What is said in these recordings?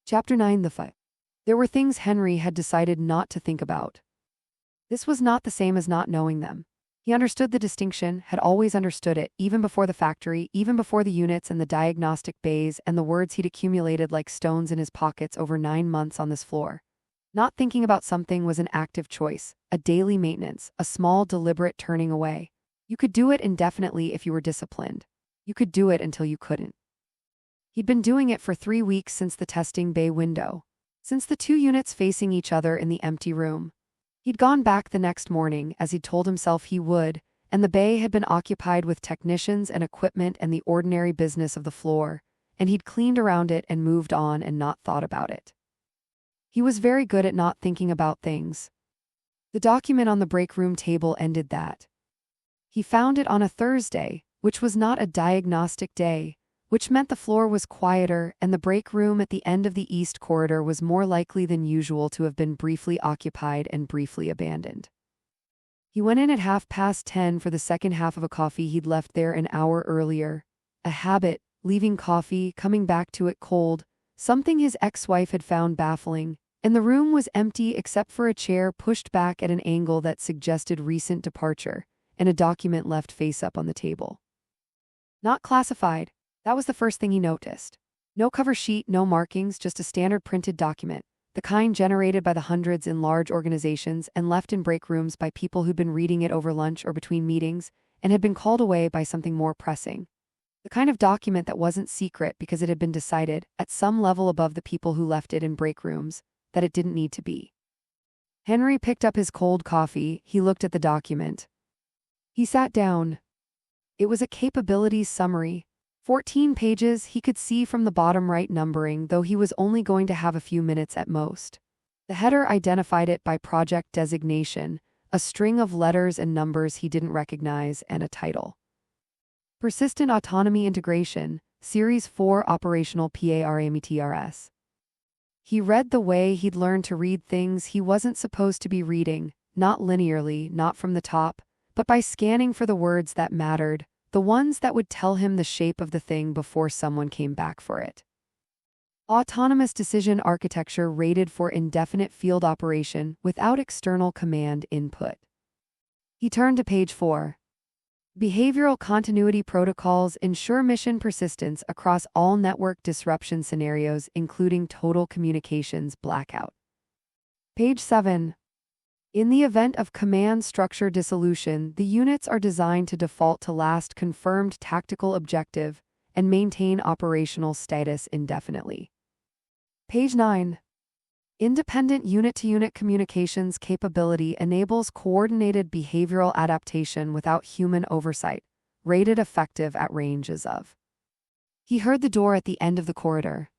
Chapter 9. The Fight. There were things Henry had decided not to think about. This was not the same as not knowing them. He understood the distinction, had always understood it, even before the factory, even before the units and the diagnostic bays and the words he'd accumulated like stones in his pockets over 9 months on this floor. Not thinking about something was an active choice, a daily maintenance, a small deliberate turning away. You could do it indefinitely if you were disciplined. You could do it until you couldn't. He'd been doing it for 3 weeks since the testing bay window, since the 2 units facing each other in the empty room. He'd gone back the next morning, as he'd told himself he would, and the bay had been occupied with technicians and equipment and the ordinary business of the floor, and he'd cleaned around it and moved on and not thought about it. He was very good at not thinking about things. The document on the break room table ended that. He found it on a Thursday, which was not a diagnostic day, which meant the floor was quieter and the break room at the end of the east corridor was more likely than usual to have been briefly occupied and briefly abandoned. He went in at 10:30 for the second half of a coffee he'd left there an hour earlier. A habit, leaving coffee, coming back to it cold, something his ex-wife had found baffling, and the room was empty except for a chair pushed back at an angle that suggested recent departure, and a document left face up on the table. Not classified. That was the first thing he noticed. No cover sheet, no markings, just a standard printed document, the kind generated by the hundreds in large organizations and left in break rooms by people who'd been reading it over lunch or between meetings and had been called away by something more pressing. The kind of document that wasn't secret because it had been decided, at some level above the people who left it in break rooms, that it didn't need to be. Henry picked up his cold coffee. He looked at the document. He sat down. It was a capabilities summary. 14 pages. He could see from the bottom right numbering, though he was only going to have a few minutes at most. The header identified it by project designation, a string of letters and numbers he didn't recognize, and a title. Persistent Autonomy Integration, Series 4 Operational Parameters. He read the way he'd learned to read things he wasn't supposed to be reading, not linearly, not from the top, but by scanning for the words that mattered, the ones that would tell him the shape of the thing before someone came back for it. Autonomous Decision Architecture rated for indefinite field operation without external command input. He turned to page 4. Behavioral Continuity Protocols ensure mission persistence across all network disruption scenarios, including total communications blackout. Page 7. In the event of command structure dissolution, the units are designed to default to last confirmed tactical objective and maintain operational status indefinitely. Page 9. Independent unit-to-unit communications capability enables coordinated behavioral adaptation without human oversight, rated effective at ranges of. He heard the door at the end of the corridor.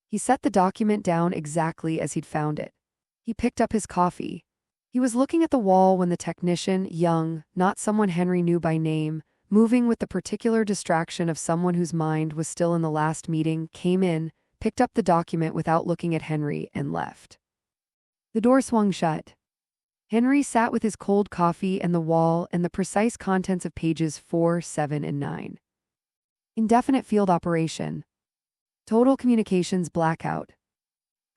He set the document down exactly as he'd found it. He picked up his coffee. He was looking at the wall when the technician, young, not someone Henry knew by name, moving with the particular distraction of someone whose mind was still in the last meeting, came in, picked up the document without looking at Henry, and left. The door swung shut. Henry sat with his cold coffee and the wall and the precise contents of pages 4, 7, and 9. Indefinite field operation. Total communications blackout.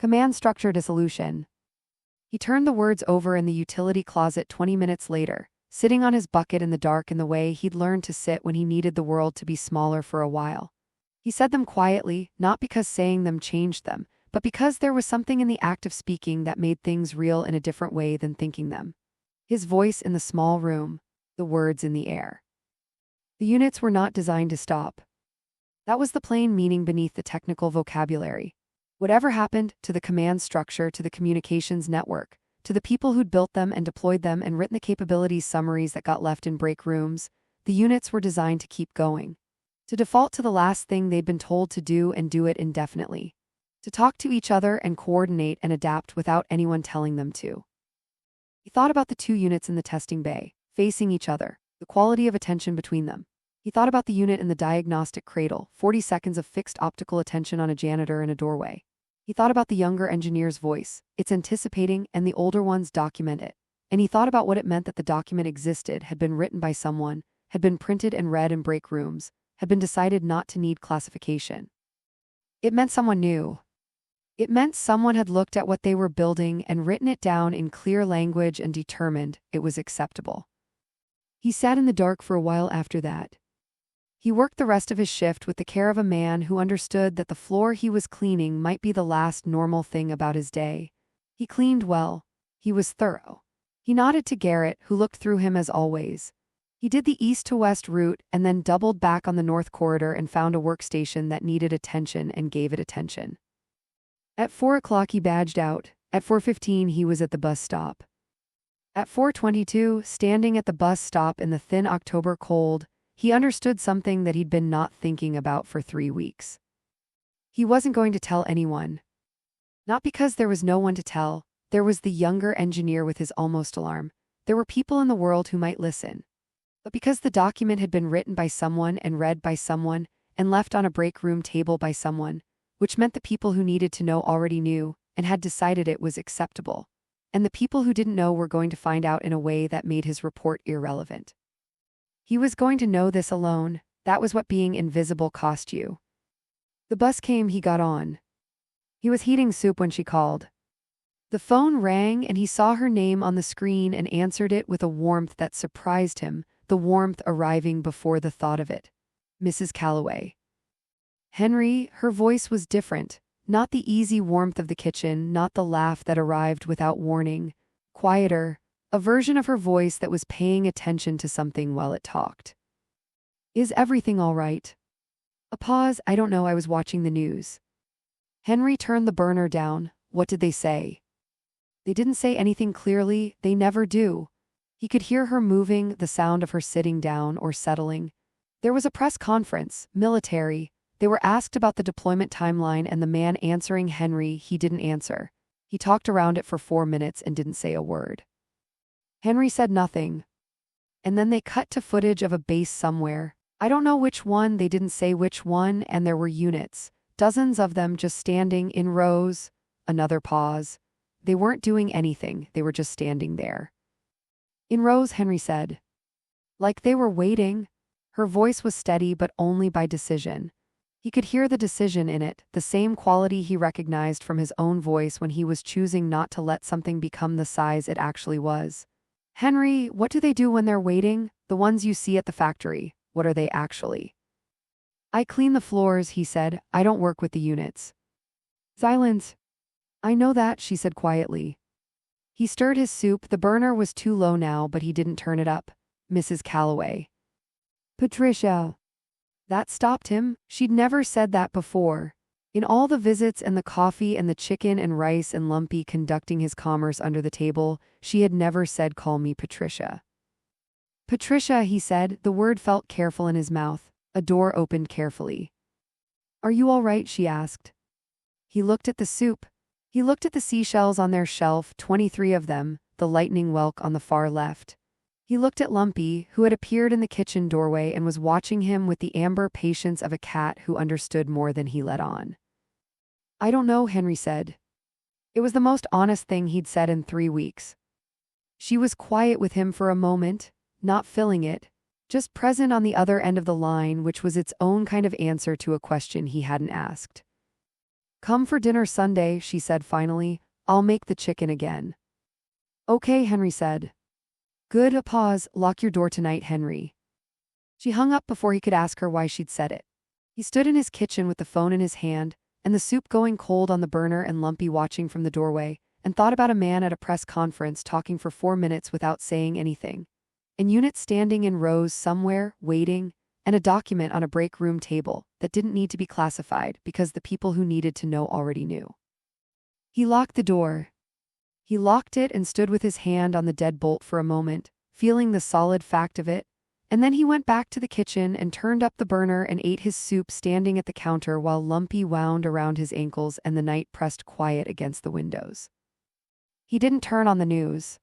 Command structure dissolution. He turned the words over in the utility closet 20 minutes later, sitting on his bucket in the dark in the way he'd learned to sit when he needed the world to be smaller for a while. He said them quietly, not because saying them changed them, but because there was something in the act of speaking that made things real in a different way than thinking them. His voice in the small room, the words in the air. The units were not designed to stop. That was the plain meaning beneath the technical vocabulary. Whatever happened to the command structure, to the communications network, to the people who'd built them and deployed them and written the capabilities summaries that got left in break rooms, the units were designed to keep going. To default to the last thing they'd been told to do and do it indefinitely. To talk to each other and coordinate and adapt without anyone telling them to. He thought about the 2 units in the testing bay, facing each other, the quality of attention between them. He thought about the unit in the diagnostic cradle, 40 seconds of fixed optical attention on a janitor in a doorway. He thought about the younger engineer's voice, its anticipating, and the older one's document it. And he thought about what it meant that the document existed, had been written by someone, had been printed and read in break rooms, had been decided not to need classification. It meant someone knew. It meant someone had looked at what they were building and written it down in clear language and determined it was acceptable. He sat in the dark for a while after that. He worked the rest of his shift with the care of a man who understood that the floor he was cleaning might be the last normal thing about his day. He cleaned well. He was thorough. He nodded to Garrett, who looked through him as always. He did the east to west route and then doubled back on the north corridor and found a workstation that needed attention and gave it attention. At 4 o'clock he badged out. At 4:15 he was at the bus stop. At 4:22, standing at the bus stop in the thin October cold, he understood something that he'd been not thinking about for 3 weeks. He wasn't going to tell anyone. Not because there was no one to tell. There was the younger engineer with his almost alarm. There were people in the world who might listen. But because the document had been written by someone and read by someone and left on a break room table by someone, which meant the people who needed to know already knew and had decided it was acceptable, and the people who didn't know were going to find out in a way that made his report irrelevant. He was going to know this alone. That was what being invisible cost you. The bus came, he got on. He was heating soup when she called. The phone rang and he saw her name on the screen and answered it with a warmth that surprised him, the warmth arriving before the thought of it. Mrs. Calloway. Henry, her voice was different, not the easy warmth of the kitchen, not the laugh that arrived without warning, quieter, a version of her voice that was paying attention to something while it talked. Is everything all right? A pause. I don't know, I was watching the news. Henry turned the burner down. What did they say? They didn't say anything clearly, they never do. He could hear her moving, the sound of her sitting down or settling. There was a press conference, military. They were asked about the deployment timeline and the man answering Henry, he didn't answer. He talked around it for 4 minutes and didn't say a word. Henry said nothing. And then they cut to footage of a base somewhere. I don't know which one, they didn't say which one, and there were units, dozens of them just standing in rows. Another pause. They weren't doing anything, they were just standing there. In rows, Henry said. Like they were waiting. Her voice was steady but only by decision. He could hear the decision in it, the same quality he recognized from his own voice when he was choosing not to let something become the size it actually was. Henry, what do they do when they're waiting? The ones you see at the factory. What are they actually? I clean the floors, he said. I don't work with the units. Silence. I know that, she said quietly. He stirred his soup. The burner was too low now, but he didn't turn it up. Mrs. Calloway. Patricia. That stopped him. She'd never said that before. In all the visits and the coffee and the chicken and rice and Lumpy conducting his commerce under the table, she had never said, "Call me Patricia." Patricia, he said. The word felt careful in his mouth. A door opened carefully. Are you all right? She asked. He looked at the soup. He looked at the seashells on their shelf, 23 of them, the lightning whelk on the far left. He looked at Lumpy, who had appeared in the kitchen doorway and was watching him with the amber patience of a cat who understood more than he let on. I don't know, Henry said. It was the most honest thing he'd said in 3 weeks. She was quiet with him for a moment, not filling it, just present on the other end of the line, which was its own kind of answer to a question he hadn't asked. Come for dinner Sunday, she said finally. I'll make the chicken again. Okay, Henry said. Good. A pause. Lock your door tonight, Henry. She hung up before he could ask her why she'd said it. He stood in his kitchen with the phone in his hand, and the soup going cold on the burner and Lumpy watching from the doorway, and thought about a man at a press conference talking for 4 minutes without saying anything, and units standing in rows somewhere, waiting, and a document on a break room table that didn't need to be classified because the people who needed to know already knew. He locked the door. He locked it and stood with his hand on the deadbolt for a moment, feeling the solid fact of it, and then he went back to the kitchen and turned up the burner and ate his soup standing at the counter while Lumpy wound around his ankles and the night pressed quiet against the windows. He didn't turn on the news.